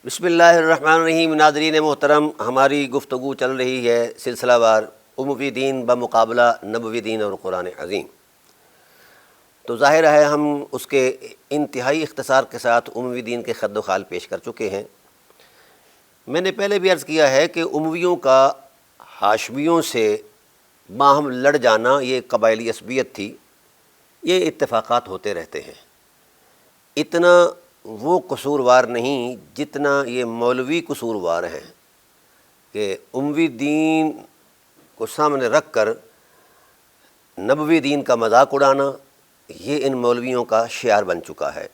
بسم اللہ الرحمن الرحیم۔ ناظرین محترم، ہماری گفتگو چل رہی ہے سلسلہ وار اموی دین بمقابلہ نبوی دین اور قرآن عظیم۔ تو ظاہر ہے ہم اس کے انتہائی اختصار کے ساتھ اموی دین کے خد و خال پیش کر چکے ہیں۔ میں نے پہلے بھی عرض کیا ہے کہ امویوں کا ہاشمیوں سے باہم لڑ جانا یہ قبائلی عصبیت تھی، یہ اتفاقات ہوتے رہتے ہیں۔ اتنا وہ قصوروار نہیں جتنا یہ مولوی قصوروار ہیں کہ اموی دین کو سامنے رکھ کر نبوی دین کا مذاق اڑانا یہ ان مولویوں کا شعار بن چکا ہے۔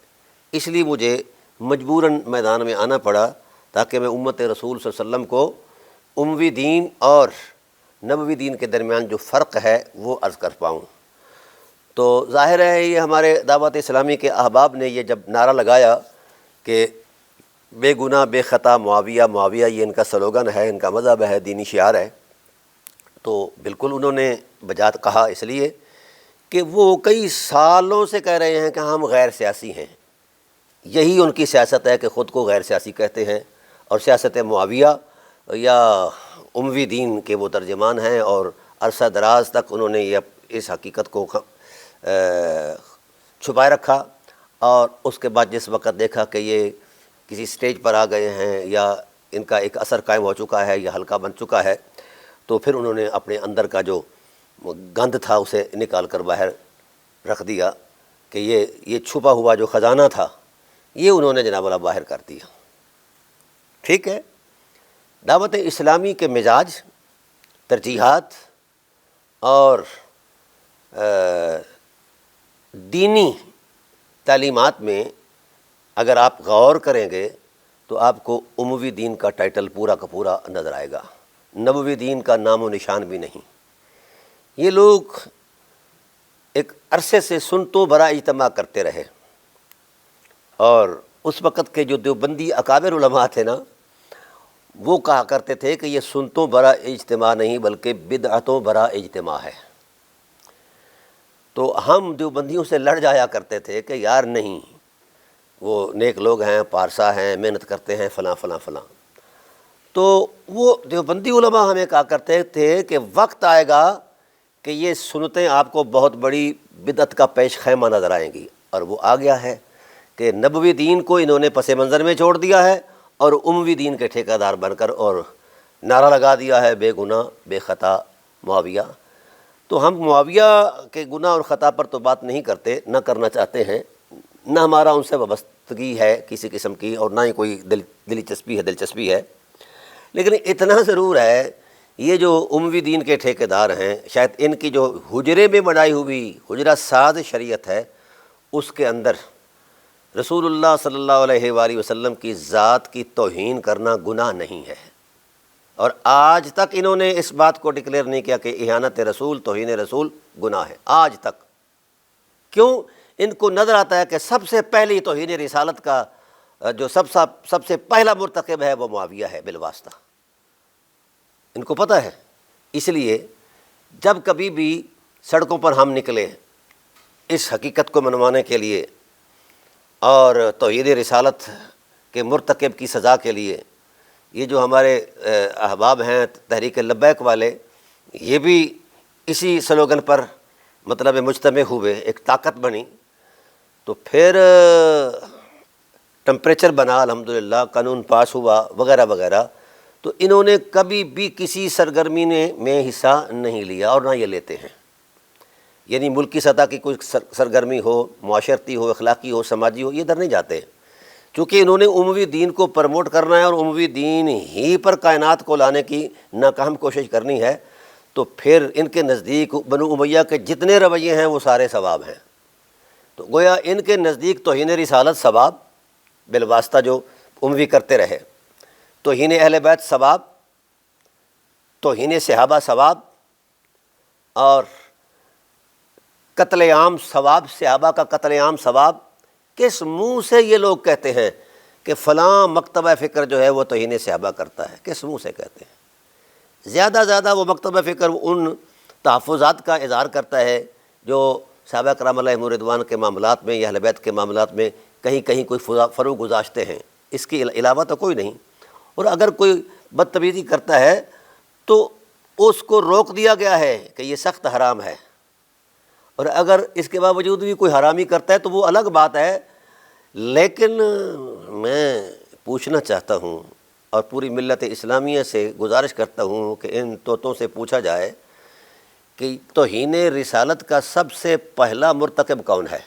اس لیے مجھے مجبوراً میدان میں آنا پڑا تاکہ میں امت رسول صلی اللہ علیہ وسلم کو اموی دین اور نبوی دین کے درمیان جو فرق ہے وہ عرض کر پاؤں۔ تو ظاہر ہے یہ ہمارے دعوت اسلامی کے احباب نے یہ جب نعرہ لگایا کہ بے گناہ بے خطا معاویہ معاویہ، یہ ان کا سلوگن ہے، ان کا مذہب ہے، دینی شعار ہے، تو بالکل انہوں نے بجات کہا، اس لیے کہ وہ کئی سالوں سے کہہ رہے ہیں کہ ہم غیر سیاسی ہیں۔ یہی ان کی سیاست ہے کہ خود کو غیر سیاسی کہتے ہیں، اور سیاست معاویہ یا اموی دین کے وہ ترجمان ہیں، اور عرصہ دراز تک انہوں نے اس حقیقت کو چھپائے رکھا، اور اس کے بعد جس وقت دیکھا کہ یہ کسی سٹیج پر آ گئے ہیں یا ان کا ایک اثر قائم ہو چکا ہے یا حلقہ بن چکا ہے، تو پھر انہوں نے اپنے اندر کا جو گند تھا اسے نکال کر باہر رکھ دیا کہ یہ چھپا ہوا جو خزانہ تھا یہ انہوں نے جناب اللہ باہر کر دیا۔ ٹھیک ہے، دعوت اسلامی کے مزاج، ترجیحات اور دینی تعلیمات میں اگر آپ غور کریں گے تو آپ کو اموی دین کا ٹائٹل پورا کا پورا نظر آئے گا، نبوی دین کا نام و نشان بھی نہیں۔ یہ لوگ ایک عرصے سے سنتوں برا اجتماع کرتے رہے، اور اس وقت کے جو دیوبندی اکابر علماء تھے نا، وہ کہا کرتے تھے کہ یہ سنتوں برا اجتماع نہیں بلکہ بدعتوں برا اجتماع ہے۔ تو ہم دیوبندیوں سے لڑ جایا کرتے تھے کہ یار نہیں، وہ نیک لوگ ہیں، پارسا ہیں، محنت کرتے ہیں، فلاں فلاں فلاں۔ تو وہ دیوبندی علماء ہمیں کہا کرتے تھے کہ وقت آئے گا کہ یہ سنتیں آپ کو بہت بڑی بدعت کا پیش خیمہ نظر آئیں گی، اور وہ آ گیا ہے کہ نبوی دین کو انہوں نے پس منظر میں چھوڑ دیا ہے اور اموی دین کے ٹھیکیدار بن کر اور نعرہ لگا دیا ہے بے گناہ بے خطا معاویہ۔ تو ہم معاویہ کے گناہ اور خطا پر تو بات نہیں کرتے، نہ کرنا چاہتے ہیں، نہ ہمارا ان سے وابستگی ہے کسی قسم کی، اور نہ ہی کوئی دلچسپی ہے۔ لیکن اتنا ضرور ہے، یہ جو اموی دین کے ٹھیکیدار ہیں، شاید ان کی جو حجرے میں بنائی ہوئی حجرہ ساز شریعت ہے، اس کے اندر رسول اللہ صلی اللہ علیہ وآلہ وسلم کی ذات کی توہین کرنا گناہ نہیں ہے، اور آج تک انہوں نے اس بات کو ڈکلیئر نہیں کیا کہ اہانت رسول، توہین رسول گناہ ہے، آج تک۔ کیوں؟ ان کو نظر آتا ہے کہ سب سے پہلی توہین رسالت کا جو سب سے پہلا مرتکب ہے وہ معاویہ ہے بالواسطہ، ان کو پتہ ہے۔ اس لیے جب کبھی بھی سڑکوں پر ہم نکلے اس حقیقت کو منوانے کے لیے اور توحید رسالت کے مرتکب کی سزا کے لیے، یہ جو ہمارے احباب ہیں تحریک لبیک والے، یہ بھی اسی سلوگن پر مطلب مجتمع ہوئے، ایک طاقت بنی، تو پھر ٹمپریچر بنا، الحمدللہ قانون پاس ہوا وغیرہ وغیرہ، تو انہوں نے کبھی بھی کسی سرگرمی میں حصہ نہیں لیا، اور نہ یہ لیتے ہیں۔ یعنی ملکی سطح کی کوئی سرگرمی ہو، معاشرتی ہو، اخلاقی ہو، سماجی ہو، یہ ادھر نہیں جاتے، چونکہ انہوں نے اموی دین کو پروموٹ کرنا ہے اور اموی دین ہی پر کائنات کو لانے کی ناکام کوشش کرنی ہے، تو پھر ان کے نزدیک بنو امیہ کے جتنے رویے ہیں وہ سارے ثواب ہیں۔ تو گویا ان کے نزدیک توہین رسالت ثواب بالواسطہ جو اموی کرتے رہے، توہین اہل بیت ثواب، توہین صحابہ ثواب، اور قتل عام ثواب، صحابہ کا قتل عام ثواب۔ کس منہ سے یہ لوگ کہتے ہیں کہ فلاں مکتبہ فکر جو ہے وہ توہین صحابہ کرتا ہے؟ کس منہ سے کہتے ہیں؟ زیادہ وہ مکتبہ فکر ان تحفظات کا اظہار کرتا ہے جو صحابہ کرام علیہم رضوان کے معاملات میں یا اہل بیت کے معاملات میں کہیں کوئی فروغ گزاشتے ہیں، اس کے علاوہ تو کوئی نہیں۔ اور اگر کوئی بدتمیزی کرتا ہے تو اس کو روک دیا گیا ہے کہ یہ سخت حرام ہے، اور اگر اس کے باوجود بھی کوئی حرامی کرتا ہے تو وہ الگ بات ہے۔ لیکن میں پوچھنا چاہتا ہوں اور پوری ملت اسلامیہ سے گزارش کرتا ہوں کہ ان طوطوں سے پوچھا جائے کہ توہین رسالت کا سب سے پہلا مرتکب کون ہے،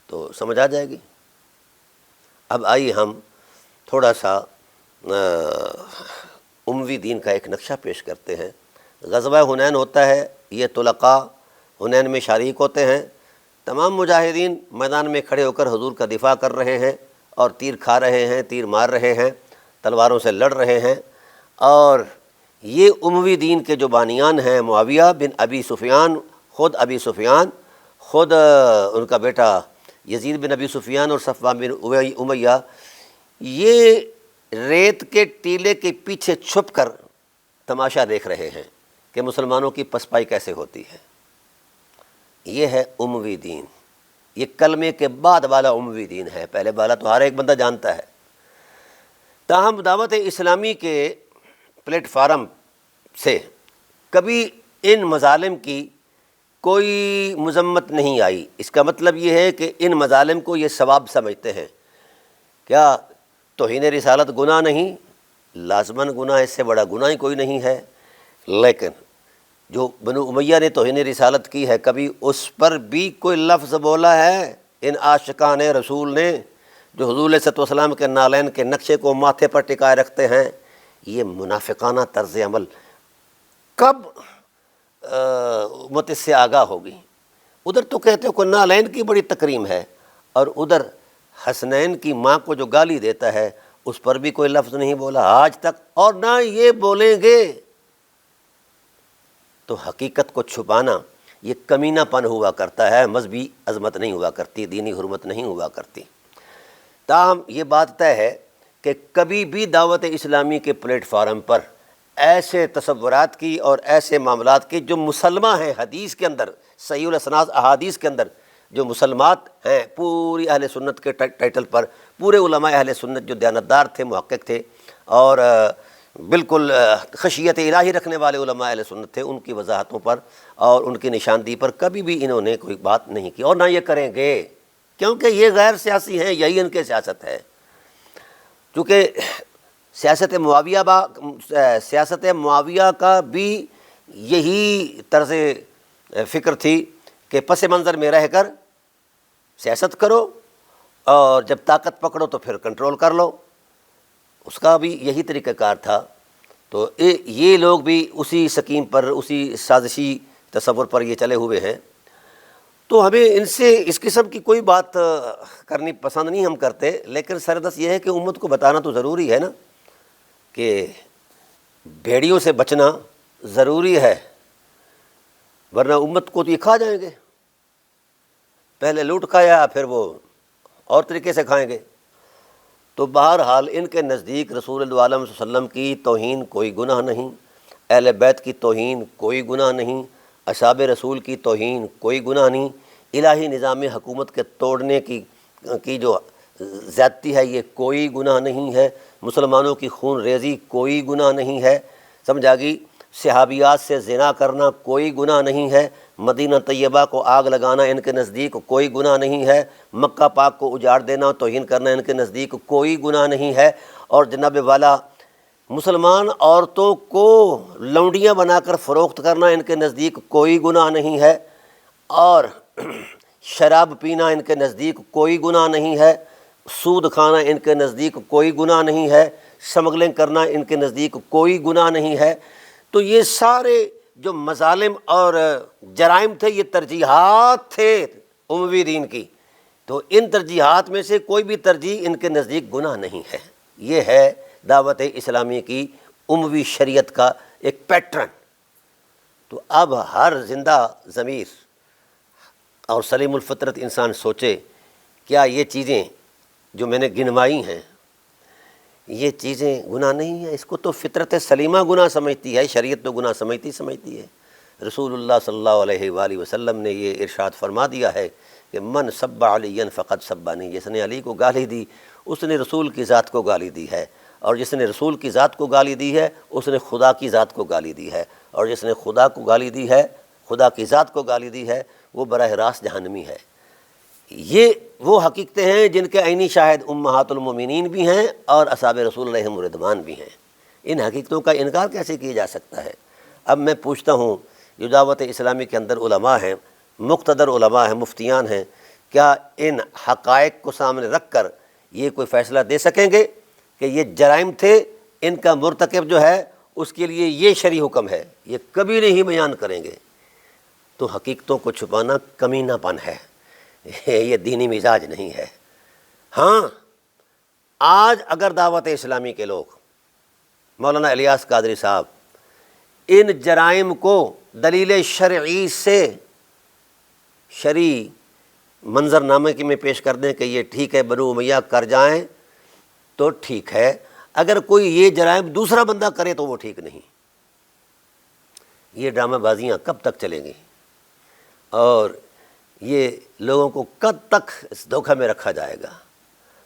تو سمجھ آ جائے گی۔ اب آئیے ہم تھوڑا سا اموی دین کا ایک نقشہ پیش کرتے ہیں۔ غزوہ حنین ہوتا ہے، یہ طلقاء حنین میں شریک ہوتے ہیں، تمام مجاہدین میدان میں کھڑے ہو کر حضور کا دفاع کر رہے ہیں اور تیر کھا رہے ہیں، تیر مار رہے ہیں، تلواروں سے لڑ رہے ہیں۔ اور یہ اموی دین کے جو بانیان ہیں معاویہ بن ابی سفیان، خود ابی سفیان، خود ان کا بیٹا یزید بن ابی سفیان اور صفوان بن امیہ، یہ ریت کے ٹیلے کے پیچھے چھپ کر تماشا دیکھ رہے ہیں کہ مسلمانوں کی پسپائی کیسے ہوتی ہے۔ یہ ہے اموی دین، یہ کلمے کے بعد والا اموی دین ہے، پہلے والا تو ہر ایک بندہ جانتا ہے۔ تاہم دعوت اسلامی کے پلیٹ فارم سے کبھی ان مظالم کی کوئی مذمت نہیں آئی۔ اس کا مطلب یہ ہے کہ ان مظالم کو یہ ثواب سمجھتے ہیں۔ کیا توہین رسالت گناہ نہیں؟ لازماً گناہ، اس سے بڑا گناہ ہی کوئی نہیں ہے۔ لیکن جو بنو امیہ نے توہین رسالت کی ہے، کبھی اس پر بھی کوئی لفظ بولا ہے ان عاشقان رسول نے جو حضور علیہ السلام کے نالین کے نقشے کو ماتھے پر ٹکائے رکھتے ہیں؟ یہ منافقانہ طرز عمل کب امت اس سے آگاہ ہوگی؟ ادھر تو کہتے ہو کہ نالین کی بڑی تکریم ہے، اور ادھر حسنین کی ماں کو جو گالی دیتا ہے اس پر بھی کوئی لفظ نہیں بولا آج تک، اور نہ یہ بولیں گے۔ تو حقیقت کو چھپانا یہ کمینہ پن ہوا کرتا ہے، مذہبی عظمت نہیں ہوا کرتی، دینی حرمت نہیں ہوا کرتی۔ تاہم یہ بات طے ہے کہ کبھی بھی دعوت اسلامی کے پلیٹ فارم پر ایسے تصورات کی اور ایسے معاملات کی جو مسلمہ ہیں، حدیث کے اندر، صحیح الاسناد احادیث کے اندر جو مسلمات ہیں، پوری اہل سنت کے ٹائٹل پر پورے علماء اہل سنت جو دیانتدار تھے، محقق تھے اور بالکل خشیت الہی رکھنے والے علماء اہل سنت تھے، ان کی وضاحتوں پر اور ان کی نشاندہی پر کبھی بھی انہوں نے کوئی بات نہیں کی، اور نہ یہ کریں گے، کیونکہ یہ غیر سیاسی ہیں، یہی ان کے سیاست ہے۔ چونکہ سیاست معاویہ کا بھی یہی طرز فکر تھی کہ پس منظر میں رہ کر سیاست کرو، اور جب طاقت پکڑو تو پھر کنٹرول کر لو، اس کا بھی یہی طریقہ کار تھا۔ تو یہ لوگ بھی اسی سکیم پر، اسی سازشی تصور پر یہ چلے ہوئے ہیں۔ تو ہمیں ان سے اس قسم کی کوئی بات کرنی پسند نہیں ہم کرتے، لیکن سردست یہ ہے کہ امت کو بتانا تو ضروری ہے نا کہ بھیڑیوں سے بچنا ضروری ہے، ورنہ امت کو تو یہ کھا جائیں گے، پہلے لوٹ کھایا پھر وہ اور طریقے سے کھائیں گے۔ تو بہرحال ان کے نزدیک رسول اللہ علیہ وسلم کی توہین کوئی گناہ نہیں، اہل بیت کی توہین کوئی گناہ نہیں، اصحاب رسول کی توہین کوئی گناہ نہیں، الہی نظام حکومت کے توڑنے کی جو زیادتی ہے یہ کوئی گناہ نہیں ہے، مسلمانوں کی خون ریزی کوئی گناہ نہیں ہے، سمجھا گی، صحابیات سے زنا کرنا کوئی گناہ نہیں ہے، مدینہ طیبہ کو آگ لگانا ان کے نزدیک کوئی گناہ نہیں ہے، مکہ پاک کو اجاڑ دینا، توہین کرنا ان کے نزدیک کوئی گناہ نہیں ہے، اور جناب والا مسلمان عورتوں کو لونڈیاں بنا کر فروخت کرنا ان کے نزدیک کوئی گناہ نہیں ہے، اور شراب پینا ان کے نزدیک کوئی گناہ نہیں ہے، سود کھانا ان کے نزدیک کوئی گناہ نہیں ہے، سمگلنگ کرنا ان کے نزدیک کوئی گناہ نہیں ہے۔ تو یہ سارے جو مظالم اور جرائم تھے یہ ترجیحات تھے اموی دین کی، تو ان ترجیحات میں سے کوئی بھی ترجیح ان کے نزدیک گناہ نہیں ہے۔ یہ ہے دعوت اسلامی کی اموی شریعت کا ایک پیٹرن۔ تو اب ہر زندہ ضمیر اور سلیم الفطرت انسان سوچے، کیا یہ چیزیں جو میں نے گنوائی ہیں یہ چیزیں گناہ نہیں ہیں؟ اس کو تو فطرت سلیمہ گناہ سمجھتی ہے، شریعت تو گناہ سمجھتی ہے۔ رسول اللہ صلی اللہ علیہ وآلہ وسلم نے یہ ارشاد فرما دیا ہے کہ من سب علی فقد سبانی، جس نے علی کو گالی دی اس نے رسول کی ذات کو گالی دی ہے، اور جس نے رسول کی ذات کو گالی دی ہے اس نے خدا کی ذات کو گالی دی ہے، اور جس نے خدا کو گالی دی ہے، خدا کی ذات کو گالی دی ہے، وہ براہ راست جہنمی ہے۔ یہ وہ حقیقتیں ہیں جن کے عینی شاہد امہات المومنین بھی ہیں اور اصحاب رسول علیہم الرضوان بھی ہیں۔ ان حقیقتوں کا انکار کیسے کیا جا سکتا ہے؟ اب میں پوچھتا ہوں، جو دعوت اسلامی کے اندر علماء ہیں، مقتدر علماء ہیں، مفتیان ہیں، کیا ان حقائق کو سامنے رکھ کر یہ کوئی فیصلہ دے سکیں گے کہ یہ جرائم تھے، ان کا مرتکب جو ہے اس کے لیے یہ شرعی حکم ہے؟ یہ کبھی نہیں بیان کریں گے۔ تو حقیقتوں کو چھپانا کمینہ پن ہے، یہ دینی مزاج نہیں ہے۔ ہاں، آج اگر دعوت اسلامی کے لوگ، مولانا الیاس قادری صاحب، ان جرائم کو دلیل شرعی سے شرعی منظر نامے کی میں پیش کر دیں کہ یہ ٹھیک ہے، بنو امیہ کر جائیں تو ٹھیک ہے، اگر کوئی یہ جرائم دوسرا بندہ کرے تو وہ ٹھیک نہیں۔ یہ ڈرامہ بازیاں کب تک چلیں گی، اور یہ لوگوں کو کب تک اس دھوکہ میں رکھا جائے گا؟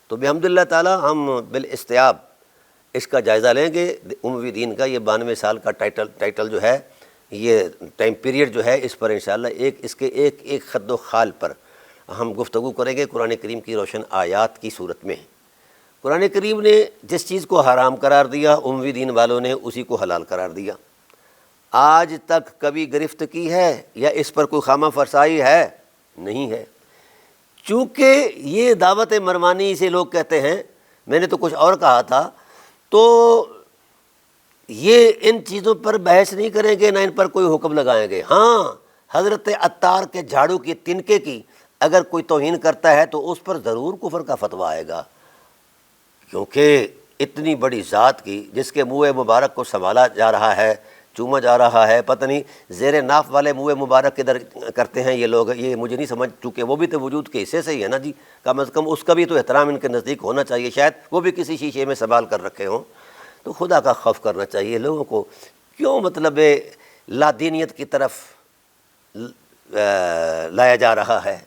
تو بحمد اللہ تعالی ہم بالاستیاب اس کا جائزہ لیں گے۔ اموی دین کا یہ 92 سال کا ٹائٹل جو ہے، یہ ٹائم پیریڈ جو ہے، اس پر انشاءاللہ اس کے ایک خد و خال پر ہم گفتگو کریں گے قرآن کریم کی روشن آیات کی صورت میں۔ قرآن کریم نے جس چیز کو حرام قرار دیا، اموی دین والوں نے اسی کو حلال قرار دیا۔ آج تک کبھی گرفت کی ہے یا اس پر کوئی خامہ فرسائی ہے؟ نہیں ہے۔ چونکہ یہ دعوت مروانی سے لوگ کہتے ہیں، میں نے تو کچھ اور کہا تھا، تو یہ ان چیزوں پر بحث نہیں کریں گے، نہ ان پر کوئی حکم لگائیں گے۔ ہاں، حضرت عطار کے جھاڑو کی تنکے کی اگر کوئی توہین کرتا ہے تو اس پر ضرور کفر کا فتویٰ آئے گا، کیونکہ اتنی بڑی ذات کی جس کے منہ مبارک کو سنبھالا جا رہا ہے، چوما جا رہا ہے، پتہ نہیں زیر ناف والے منہ مبارک کدھر کرتے ہیں یہ لوگ، یہ مجھے نہیں سمجھ، چونکہ وہ بھی تو وجود کے حصے سے ہی ہے نا جی، کم از کم اس کا بھی تو احترام ان کے نزدیک ہونا چاہیے، شاید وہ بھی کسی شیشے میں سنبھال کر رکھے ہوں۔ تو خدا کا خوف کرنا چاہیے لوگوں کو۔ کیوں مطلب لادینیت کی طرف لایا جا رہا ہے،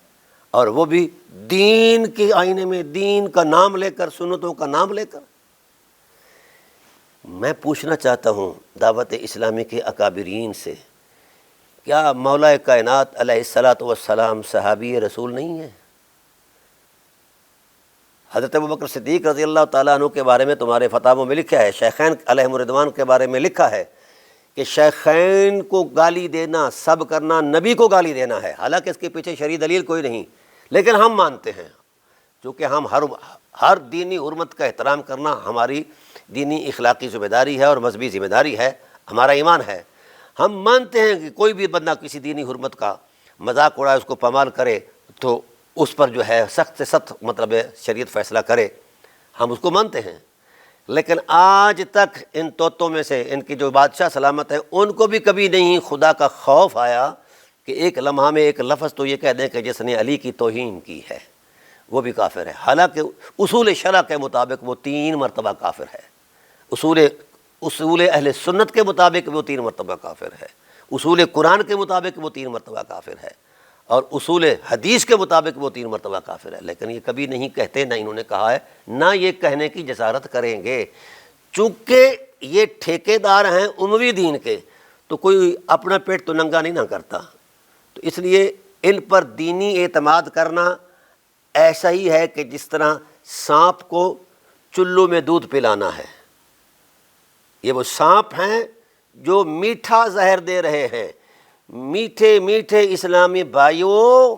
اور وہ بھی دین کے آئینے میں، دین کا نام لے کر، سنتوں کا نام لے کر۔ میں پوچھنا چاہتا ہوں دعوت اسلامی کے اکابرین سے، کیا مولا کائنات علیہ الصلاۃ والسلام صحابی رسول نہیں ہیں؟ حضرت ابوبکر صدیق رضی اللہ تعالیٰ عنہ کے بارے میں تمہارے فتاووں میں لکھا ہے، شیخین علیہم الرضوان کے بارے میں لکھا ہے کہ شیخین کو گالی دینا، سب کرنا، نبی کو گالی دینا ہے، حالانکہ اس کے پیچھے شرعی دلیل کوئی نہیں، لیکن ہم مانتے ہیں، چونکہ ہم ہر دینی حرمت کا احترام کرنا ہماری دینی اخلاقی ذمہ داری ہے اور مذہبی ذمہ داری ہے، ہمارا ایمان ہے۔ ہم مانتے ہیں کہ کوئی بھی بندہ کسی دینی حرمت کا مذاق اڑائے، اس کو پامال کرے، تو اس پر جو ہے سخت سے سخت مطلب شریعت فیصلہ کرے، ہم اس کو مانتے ہیں۔ لیکن آج تک ان طوطوں میں سے، ان کی جو بادشاہ سلامت ہیں، ان کو بھی کبھی نہیں خدا کا خوف آیا کہ ایک لمحہ میں ایک لفظ تو یہ کہہ دیں کہ جس نے علی کی توہین کی ہے وہ بھی کافر ہے، حالانکہ اصول شرع کے مطابق وہ 3 مرتبہ کافر ہے، اصول اہل سنت کے مطابق وہ 3 مرتبہ کافر ہے، اصول قرآن کے مطابق وہ 3 مرتبہ کافر ہے، اور اصول حدیث کے مطابق وہ 3 مرتبہ کافر ہے۔ لیکن یہ کبھی نہیں کہتے، نہ انہوں نے کہا ہے، نہ یہ کہنے کی جسارت کریں گے، چونکہ یہ ٹھیکیدار ہیں اموی دین کے، تو کوئی اپنا پیٹ تو ننگا نہیں نہ کرتا، تو اس لیے ان پر دینی اعتماد کرنا ایسا ہی ہے کہ جس طرح سانپ کو چلو میں دودھ پلانا ہے۔ یہ وہ سانپ ہیں جو میٹھا زہر دے رہے ہیں۔ میٹھے میٹھے اسلامی بھائیوں،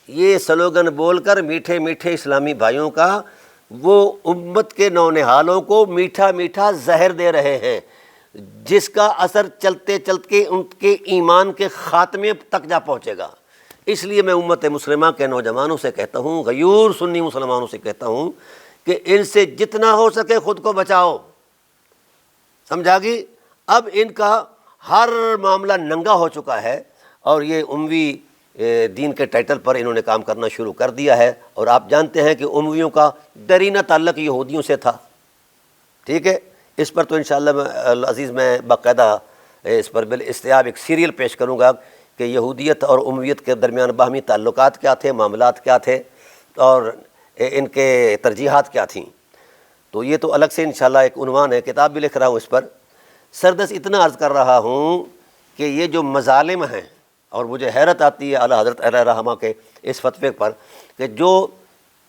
یہ سلوگن بول کر میٹھے میٹھے اسلامی بھائیوں کا وہ امت کے نونہالوں کو میٹھا میٹھا زہر دے رہے ہیں، جس کا اثر چلتے چلتے ان کے ایمان کے خاتمے تک جا پہنچے گا۔ اس لیے میں امت مسلمہ کے نوجوانوں سے کہتا ہوں، غیور سنی مسلمانوں سے کہتا ہوں کہ ان سے جتنا ہو سکے خود کو بچاؤ، سمجھا گی؟ اب ان کا ہر معاملہ ننگا ہو چکا ہے، اور یہ اموی دین کے ٹائٹل پر انہوں نے کام کرنا شروع کر دیا ہے، اور آپ جانتے ہیں کہ امویوں کا درینہ تعلق یہودیوں سے تھا، ٹھیک ہے؟ اس پر تو انشاءاللہ العزیز میں باقاعدہ اس پر بالاستیاب ایک سیریل پیش کروں گا کہ یہودیت اور امویت کے درمیان باہمی تعلقات کیا تھے، معاملات کیا تھے، اور ان کے ترجیحات کیا تھیں. تو یہ تو الگ سے انشاءاللہ ایک عنوان ہے، کتاب بھی لکھ رہا ہوں اس پر. سردست اتنا عرض کر رہا ہوں کہ یہ جو مظالم ہیں، اور مجھے حیرت آتی ہے اعلیٰ حضرت علیہ رحمہ کے اس فتوے پر کہ جو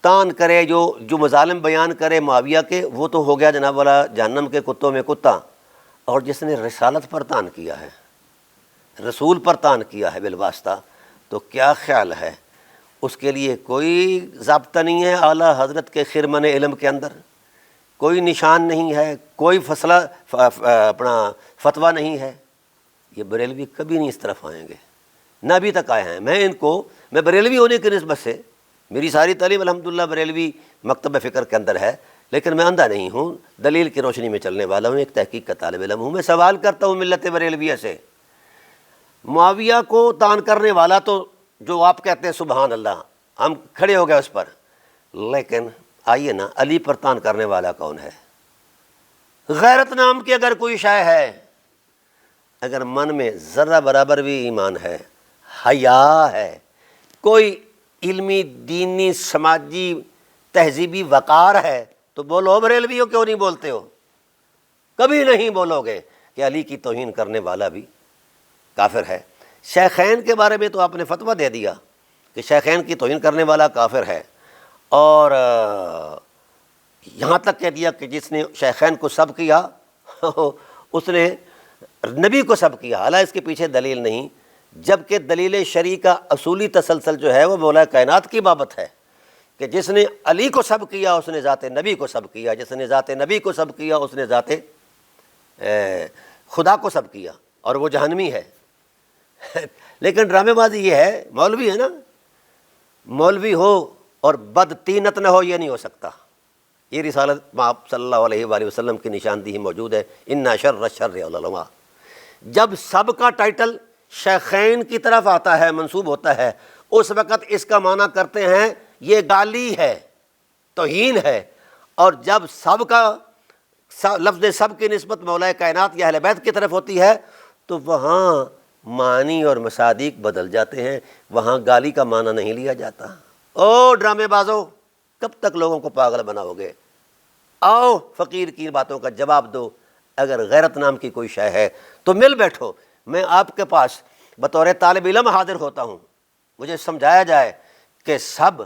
تان کرے، جو مظالم بیان کرے معاویہ کے، وہ تو ہو گیا جناب والا جہنم کے کتوں میں کتا. اور جس نے رسالت پر تان کیا ہے، رسول پر تان کیا ہے بالواسطہ، تو کیا خیال ہے اس کے لیے کوئی ضابطہ نہیں ہے اعلیٰ حضرت کے خرمن علم کے اندر، کوئی نشان نہیں ہے، کوئی فیصلہ اپنا فتویٰ نہیں ہے. یہ بریلوی کبھی نہیں اس طرف آئیں گے، نہ ابھی تک آئے ہیں. میں بریلوی ہونے کی نسبت سے میری ساری تعلیم الحمدللہ بریلوی مکتب فکر کے اندر ہے، لیکن میں اندھا نہیں ہوں، دلیل کی روشنی میں چلنے والا ہوں، ایک تحقیق کا طالب علم ہوں. میں سوال کرتا ہوں ملت بریلویہ سے، معاویہ کو تان کرنے والا تو جو آپ کہتے ہیں سبحان اللہ، ہم کھڑے ہو گئے اس پر، لیکن آئیے نا، علی پر تان کرنے والا کون ہے؟ غیرت نام کی اگر کوئی شے ہے، اگر من میں ذرہ برابر بھی ایمان ہے، حیا ہے، کوئی علمی دینی سماجی تہذیبی وقار ہے، تو بولو بریلوی ہو، کیوں نہیں بولتے ہو؟ کبھی نہیں بولو گے کہ علی کی توہین کرنے والا بھی کافر ہے. شیخین کے بارے میں تو آپ نے فتویٰ دے دیا کہ شیخین کی توہین کرنے والا کافر ہے، اور یہاں تک کہہ دیا کہ جس نے شیخین کو سب کیا اس نے نبی کو سب کیا. حالانکہ اس کے پیچھے دلیل نہیں، جبکہ دلیل شرعی کا اصولی تسلسل جو ہے وہ مولا کائنات کی بابت ہے کہ جس نے علی کو سب کیا اس نے ذات نبی کو سب کیا، جس نے ذات نبی کو سب کیا اس نے ذات خدا کو سب کیا، اور وہ جہنمی ہے. لیکن ڈرامے بازی یہ ہے، مولوی ہے نا، مولوی ہو اور بد تینت نہ ہو، یہ نہیں ہو سکتا. یہ رسالت آپ صلی اللہ علیہ وآلہ وسلم کی نشاندہی موجود ہے، ان شر الشر العلماء. جب سب کا ٹائٹل شیخین کی طرف آتا ہے، منسوب ہوتا ہے، اس وقت اس کا معنی کرتے ہیں یہ گالی ہے، توہین ہے. اور جب سب کا لفظ سب کی نسبت مولا کائنات یا اہل بیت کی طرف ہوتی ہے، تو وہاں معنی اور مصادیق بدل جاتے ہیں، وہاں گالی کا معنی نہیں لیا جاتا. او ڈرامے بازو، کب تک لوگوں کو پاگل بناؤ گے؟ آؤ فقیر کی باتوں کا جواب دو. اگر غیرت نام کی کوئی شے ہے تو مل بیٹھو. میں آپ کے پاس بطور طالب علم حاضر ہوتا ہوں، مجھے سمجھایا جائے کہ سب،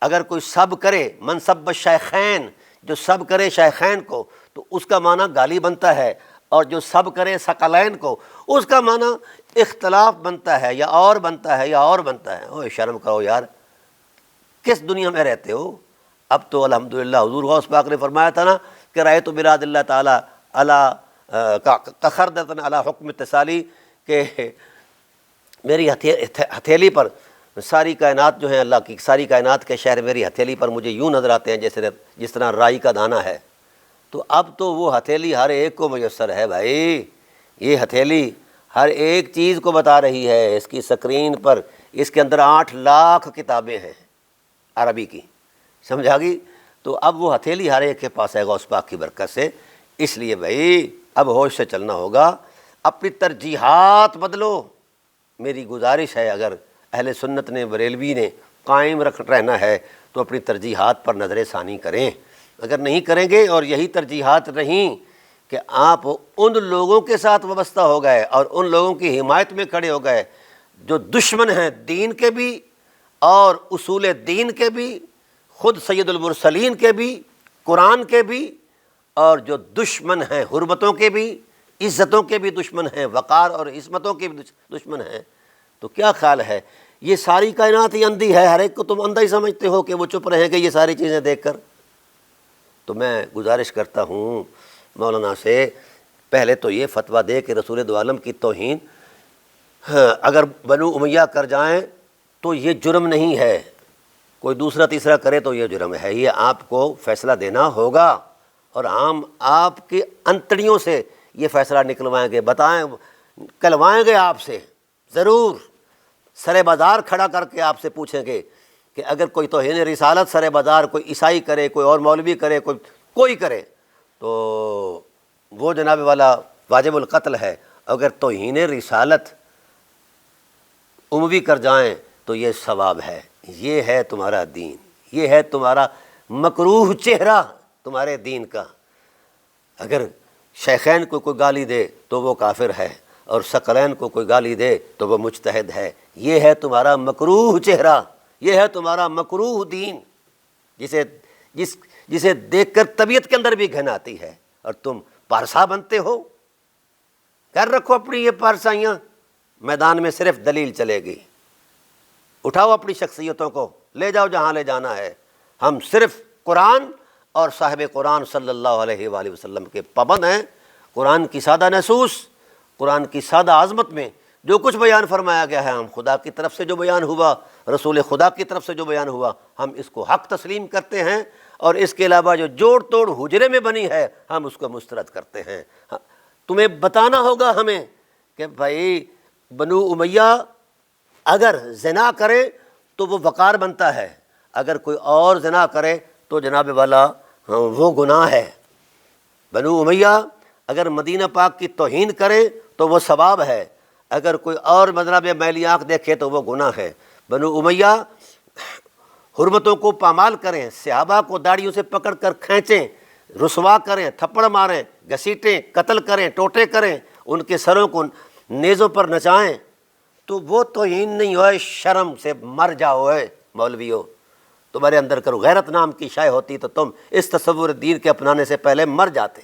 اگر کوئی سب کرے، منصب شیخین، جو سب کرے شیخین کو تو اس کا معنی گالی بنتا ہے، اور جو سب کرے ثقلین کو اس کا معنی اختلاف بنتا ہے، یا اور بنتا ہے، یا اور بنتا ہے. اوہ شرم کرو یار، کس دنیا میں رہتے ہو؟ اب تو الحمدللہ حضور غوث پاک نے فرمایا تھا نا کہ رأیت براد اللہ تعالیٰ کخردۃ علی حکم اتصالی، کہ میری ہتھیلی پر ساری کائنات جو ہیں، اللہ کی ساری کائنات کے شہر میری ہتھیلی پر مجھے یوں نظر آتے ہیں جس طرح رائی کا دانہ ہے. تو اب تو وہ ہتھیلی ہر ایک کو میسر ہے بھائی. یہ ہتھیلی ہر ایک چیز کو بتا رہی ہے. اس کی سکرین پر اس کے اندر 8 لاکھ کتابیں ہیں عربی کی، سمجھا گی؟ تو اب وہ ہتھیلی ہر ایک کے پاس ہے غوث پاک کی برکت سے. اس لیے بھائی اب ہوش سے چلنا ہوگا، اپنی ترجیحات بدلو. میری گزارش ہے، اگر اہل سنت نے، بریلوی نے قائم رہنا ہے تو اپنی ترجیحات پر نظر ثانی کریں. اگر نہیں کریں گے اور یہی ترجیحات رہیں کہ آپ ان لوگوں کے ساتھ وابستہ ہو گئے اور ان لوگوں کی حمایت میں کھڑے ہو گئے جو دشمن ہیں دین کے بھی اور اصول دین کے بھی، خود سید المرسلین کے بھی، قرآن کے بھی، اور جو دشمن ہیں حرمتوں کے بھی، عزتوں کے بھی دشمن ہیں، وقار اور عصمتوں کے بھی دشمن ہیں، تو کیا خیال ہے؟ یہ ساری کائنات ہی اندھی ہے، ہر ایک کو تم اندھا ہی سمجھتے ہو کہ وہ چپ رہیں گے یہ ساری چیزیں دیکھ کر. تو میں گزارش کرتا ہوں مولانا سے، پہلے تو یہ فتویٰ دے کہ رسول دو عالم کی توہین اگر بنو امیہ کر جائیں تو یہ جرم نہیں ہے، کوئی دوسرا تیسرا کرے تو یہ جرم ہے. یہ آپ کو فیصلہ دینا ہوگا، اور ہم آپ کی انتڑیوں سے یہ فیصلہ نکلوائیں گے، کلوائیں گے آپ سے ضرور. سر بازار کھڑا کر کے آپ سے پوچھیں گے کہ اگر کوئی توہین رسالت سر بازار کوئی عیسائی کرے، کوئی اور مولوی کرے، کوئی کرے، تو وہ جناب والا واجب القتل ہے. اگر توہین رسالت اموی کر جائیں تو یہ ثواب ہے. یہ ہے تمہارا دین، یہ ہے تمہارا مکروہ چہرہ تمہارے دین کا۔ اگر شیخین کو کوئی گالی دے تو وہ کافر ہے، اور ثقلین کو کوئی گالی دے تو وہ مجتہد ہے۔ یہ ہے تمہارا مکروہ چہرہ، یہ ہے تمہارا مکروہ دین، جسے دیکھ کر طبیعت کے اندر بھی گھن آتی ہے، اور تم پارسا بنتے ہو۔ کر رکھو اپنی یہ پارسائیاں، میدان میں صرف دلیل چلے گی۔ اٹھاؤ اپنی شخصیتوں کو، لے جاؤ جہاں لے جانا ہے۔ ہم صرف قرآن اور صاحب قرآن صلی اللہ علیہ وآلہ وسلم کے پابند ہیں۔ قرآن کی سادہ نصوص، قرآن کی سادہ عظمت میں جو کچھ بیان فرمایا گیا ہے، ہم خدا کی طرف سے جو بیان ہوا، رسول خدا کی طرف سے جو بیان ہوا، ہم اس کو حق تسلیم کرتے ہیں، اور اس کے علاوہ جو جوڑ توڑ حجرے میں بنی ہے ہم اس کو مسترد کرتے ہیں۔ تمہیں بتانا ہوگا ہمیں کہ بھائی بنو امیہ اگر زنا کرے تو وہ وقار بنتا ہے، اگر کوئی اور زنا کرے تو جناب والا وہ گناہ ہے۔ بنو امیہ اگر مدینہ پاک کی توہین کرے تو وہ ثواب ہے، اگر کوئی اور مذہب میلی آنکھ دیکھے تو وہ گناہ ہے۔ بنو امیہ حرمتوں کو پامال کریں، صحابہ کو داڑھیوں سے پکڑ کر کھینچیں، رسوا کریں، تھپڑ ماریں، گھسیٹیں، قتل کریں، ٹوٹے کریں، ان کے سروں کو نیزوں پر نچائیں، تو وہ توہین نہیں ہوئے، شرم سے مر جاؤ اے مولویو۔ تمہارے اندر کرو غیرت نام کی شے ہوتی تو تم اس تصور دین کے اپنانے سے پہلے مر جاتے۔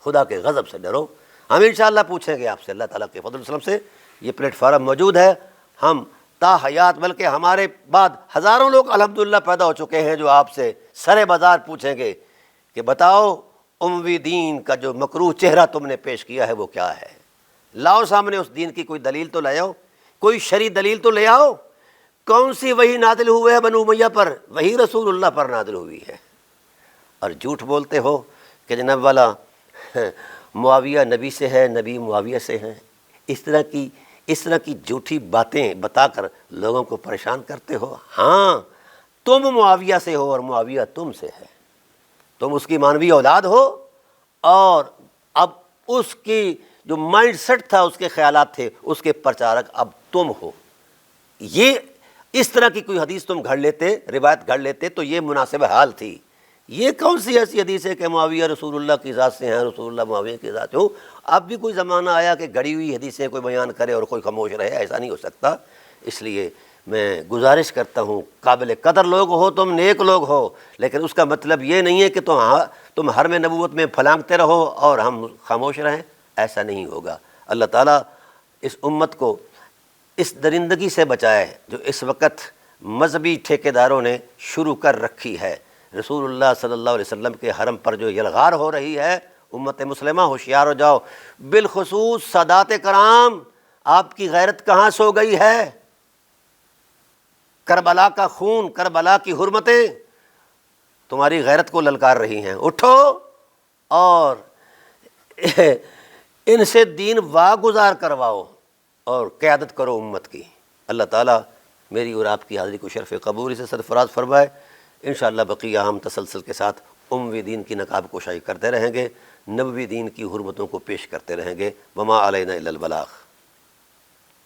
خدا کے غضب سے ڈرو۔ ہم انشاءاللہ پوچھیں گے آپ سے، اللہ تعالیٰ کے فضل وسلم سے۔ یہ پلیٹ فارم موجود ہے، ہم تا حیات، بلکہ ہمارے بعد ہزاروں لوگ الحمدللہ پیدا ہو چکے ہیں جو آپ سے سرے بازار پوچھیں گے کہ بتاؤ اموی دین کا جو مکروہ چہرہ تم نے پیش کیا ہے وہ کیا ہے؟ لاؤ سامنے اس دین کی کوئی دلیل تو لے آؤ، کوئی شرعی دلیل تو لے آؤ۔ کون سی وحی نازل ہوئے ہے بنو امیہ پر؟ وہی رسول اللہ پر نازل ہوئی ہے۔ اور جھوٹ بولتے ہو کہ جناب والا معاویہ نبی سے ہے، نبی معاویہ سے ہیں۔ اس طرح کی جھوٹی باتیں بتا کر لوگوں کو پریشان کرتے ہو۔ ہاں تم معاویہ سے ہو اور معاویہ تم سے ہے، تم اس کی مانوی اولاد ہو، اور اب اس کی جو مائنڈ سیٹ تھا، اس کے خیالات تھے، اس کے پرچارک اب تم ہو۔ یہ اس طرح کی کوئی حدیث تم گھڑ لیتے، روایت گھڑ لیتے تو یہ مناسب حال تھی۔ یہ کون سی ایسی حدیث ہے کہ معاویہ رسول اللہ کی ذات سے ہیں، رسول اللہ معاویہ کی ذات ہو؟ اب بھی کوئی زمانہ آیا کہ گھڑی ہوئی حدیثیں کوئی بیان کرے اور کوئی خاموش رہے؟ ایسا نہیں ہو سکتا۔ اس لیے میں گزارش کرتا ہوں، قابل قدر لوگ ہو تم، نیک لوگ ہو، لیکن اس کا مطلب یہ نہیں ہے کہ تم حرم نبوت میں پھلانگتے رہو اور ہم خاموش رہیں۔ ایسا نہیں ہوگا۔ اللہ تعالیٰ اس امت کو اس درندگی سے بچائے جو اس وقت مذہبی ٹھیکیداروں نے شروع کر رکھی ہے۔ رسول اللہ صلی اللہ علیہ وسلم کے حرم پر جو یلغار ہو رہی ہے، امت مسلمہ ہوشیار ہو جاؤ۔ بالخصوص سادات کرام، آپ کی غیرت کہاں سو گئی ہے؟ کربلا کا خون، کربلا کی حرمتیں تمہاری غیرت کو للکار رہی ہیں۔ اٹھو اور ان سے دین واگزار کرواؤ اور قیادت کرو امت کی۔ اللہ تعالیٰ میری اور آپ کی حاضری کو شرف قبول سے سرفراز فرمائے۔ انشاءاللہ بقیہ ہم تسلسل کے ساتھ اموی دین کی نقاب کشائی کرتے رہیں گے، نبوی دین کی حرمتوں کو پیش کرتے رہیں گے۔ وما علینا الا البلاغ۔